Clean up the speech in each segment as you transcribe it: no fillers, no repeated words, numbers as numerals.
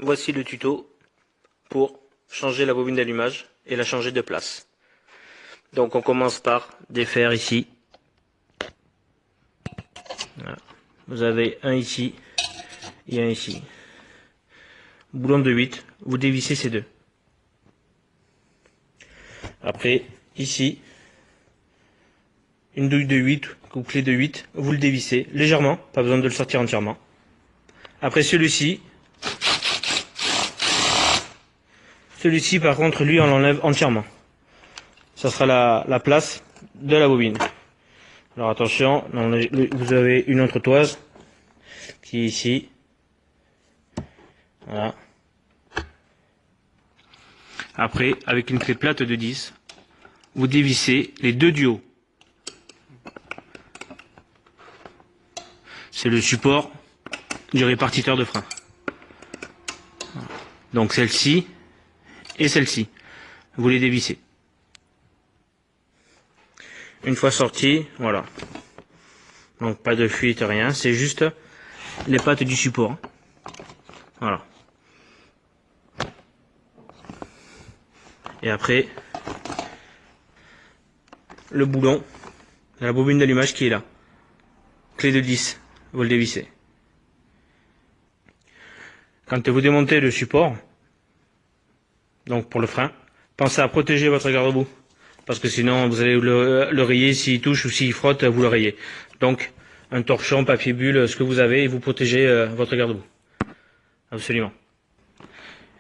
Voici le tuto pour changer la bobine d'allumage et la changer de place. Donc on commence par défaire ici. Voilà. Vous avez un ici et un ici. Boulon de 8, vous dévissez ces deux. Après, ici, une douille de 8 ou clé de 8, vous le dévissez légèrement, pas besoin de le sortir entièrement. Après celui-ci, par contre, lui, on l'enlève entièrement. Ça sera la place de la bobine. Alors attention, vous avez une autre toise qui est ici. Voilà. Après, avec une clé plate de 10, vous dévissez les deux du haut. C'est le support du répartiteur de frein. Donc celle-ci et celle-ci, vous les dévissez. Une fois sorti, voilà. Donc pas de fuite, rien, c'est juste les pattes du support. Voilà. Et après, le boulon de la bobine d'allumage qui est là. Clé de 10, vous le dévissez. Quand vous démontez le support, donc pour le frein, pensez à protéger votre garde-boue. Parce que sinon vous allez le rayer s'il touche ou s'il frotte, vous le rayez. Donc un torchon, papier bulle, ce que vous avez, et vous protégez votre garde-boue. Absolument.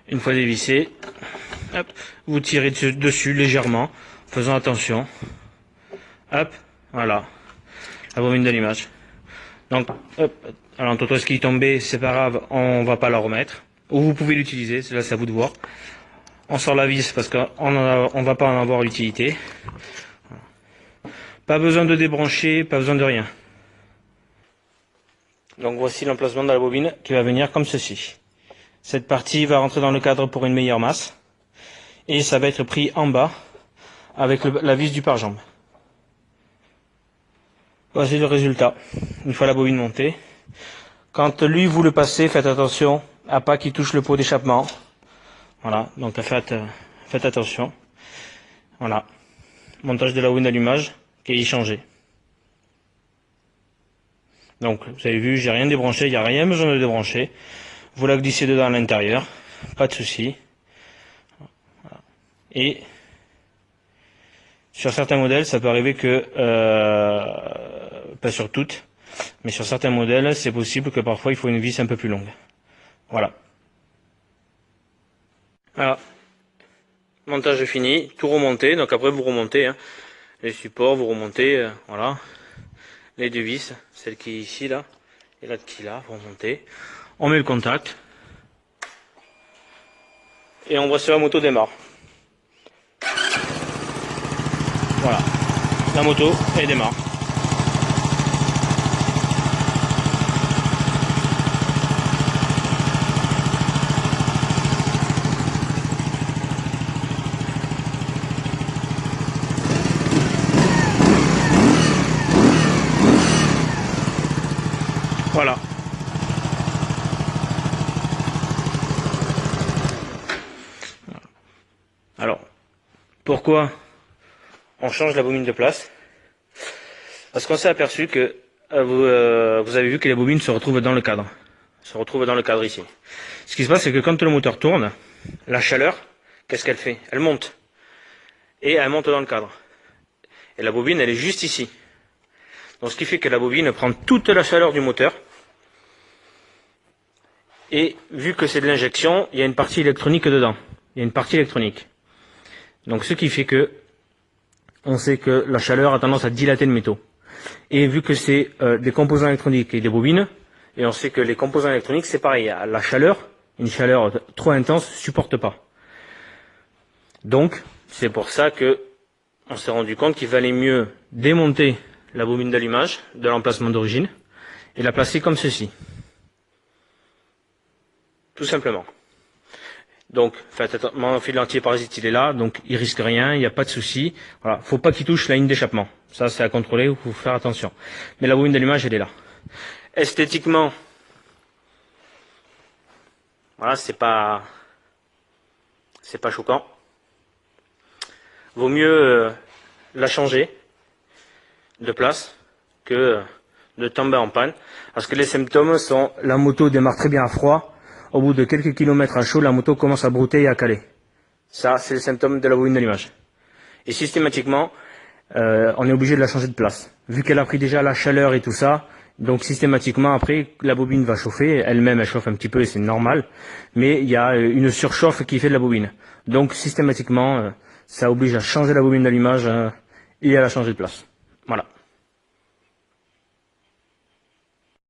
Une fois dévissé, hop, vous tirez dessus légèrement, faisant attention. Hop, voilà, la bobine d'allumage. Donc, hop, alors entre ce qui est tombé, c'est pas grave, on va pas la remettre. Ou vous pouvez l'utiliser, là c'est à vous de voir. On sort la vis parce qu'on va pas en avoir l'utilité. Pas besoin de débrancher, pas besoin de rien. Donc voici l'emplacement de la bobine qui va venir comme ceci. Cette partie va rentrer dans le cadre pour une meilleure masse. Et ça va être pris en bas avec la vis du pare-jambe. Voici le résultat. Une fois la bobine montée. Quand lui vous le passez, faites attention à pas qu'il touche le pot d'échappement. Voilà, donc faites attention. Voilà. Montage de la bobine d'allumage qui est changé. Donc vous avez vu, j'ai rien débranché, il n'y a rien besoin de débrancher. Vous la glissez dedans à l'intérieur, pas de souci. Voilà. Et sur certains modèles, ça peut arriver que, pas sur toutes, mais sur certains modèles, c'est possible que parfois il faut une vis un peu plus longue. Voilà. Voilà. Montage fini, tout remonté, donc après vous remontez les supports, vous remontez, voilà. Les deux vis, celle qui est ici là, et l'autre qui est là, vous remontez. On met le contact. Et on voit si la moto démarre. Voilà. La moto, elle démarre. Voilà. Alors, pourquoi on change la bobine de place? Parce qu'on s'est aperçu que vous avez vu que les bobines se retrouvent dans le cadre. Se retrouvent dans le cadre ici. Ce qui se passe, c'est que quand le moteur tourne, la chaleur, qu'est-ce qu'elle fait? Elle monte. Et elle monte dans le cadre. Et la bobine, elle est juste ici. Donc ce qui fait que la bobine prend toute la chaleur du moteur. Et vu que c'est de l'injection, il y a une partie électronique dedans. Il y a une partie électronique. Donc ce qui fait que on sait que la chaleur a tendance à dilater le métaux. Et vu que c'est des composants électroniques et des bobines, et on sait que les composants électroniques c'est pareil, la chaleur, une chaleur trop intense supporte pas. Donc c'est pour ça que on s'est rendu compte qu'il valait mieux démonter la bobine d'allumage de l'emplacement d'origine et la placer comme ceci. Tout simplement. Donc, faites attention, mon fil anti-parasite il est là, donc il risque rien, il n'y a pas de souci. Voilà, faut pas qu'il touche la ligne d'échappement. Ça, c'est à contrôler, il faut faire attention. Mais la bobine d'allumage, elle est là. Esthétiquement, Voilà, c'est pas choquant. Vaut mieux la changer de place que de tomber en panne. Parce que les symptômes sont la moto démarre très bien à froid. Au bout de quelques kilomètres à chaud, la moto commence à brouter et à caler. Ça, c'est le symptôme de la bobine d'allumage. Et systématiquement, on est obligé de la changer de place. Vu qu'elle a pris déjà la chaleur et tout ça, donc systématiquement après, la bobine va chauffer. Elle-même, elle chauffe un petit peu et c'est normal. Mais il y a une surchauffe qui fait de la bobine. Donc systématiquement, ça oblige à changer la bobine d'allumage et à la changer de place. Voilà.